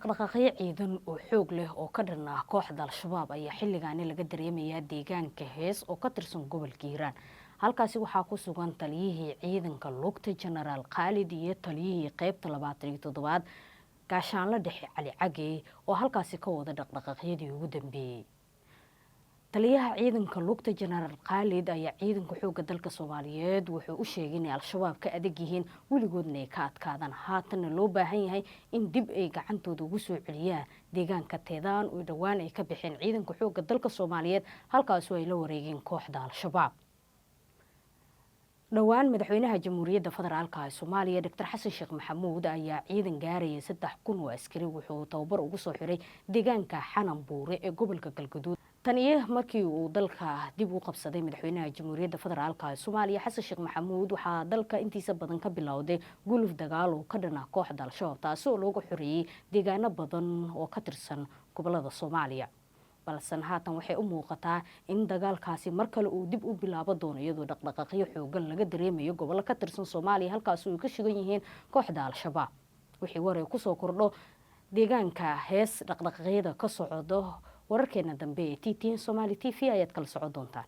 dhaqdhaqaaqyo ciidan oo xoog leh oo ka dhan ah kooxda al-shabaab ayaa xilligaani laga dareemayaa deegaanka hees oo ka tirsan gobolka hiiraan. halkaasi waxaa ku sugan taliyihii ciidanka lugta jenaraal khaalid iyo taliyihii qaybta 27aad gaashaanle dhexe cali cagey oo halkaasi ka wada dhaqdhaqaaqyadii ugu dambeeyay. taliyaha ciidanka lugta jenaraal khaalid ayaa ciidanka xoogga dalka Soomaaliyeed wuxuu u sheegay in al-shabaab ka adag yihiin weligoodna ay ka adkaadaan, haatana loo baahan yahay in dib ay gacantooda ugu soo celiyaan deegaanka Teedaan oo dhawaan ay ka bixeen ciidanka xoogga dalka Soomaaliyeed halkaas oo ay la wareegeen kooxda al-shabaab. dhawaan madaxweynaha jamhuuriyadda federaalka ee Soomaaliya Dr. Xasan Sheekh Maxamuud ayaa ciidan gaaraya 3,000 oo askari wuxuu tababar ugu soo xiray deegaanka Xanan Buure ee gobolka Galgaduud. tan iyo markii uu dalka dib u qabsaday madaxweynaha jamhuuriyadda federaalka ee Soomaaliya Xasan Sheekh Maxamuud waxaa dalka intiisa badan ka bilowday guluf dagaal oo ka dhan ah kooxda al-shabaab taasoo looga xoreeyay deegaano badan oo ka tirsan gobolada Soomaaliya. balse haatan waxay u muuqataa in dagaalkaasi mar kale uu dib u bilaabo doono iyadoo dhaqdhaqaaqyo xoogan laga dareemayo gobollo ka tirsan Soomaaliya halkaas oo ay ka shigan yihiin kooxda al-shabaab. wixii war ay ku soo kordho deegaanka hees dhaqdhaqaaqyada ka socdo wararkeena dambe ee TTN Somali TV ayaad kala socon doontaan.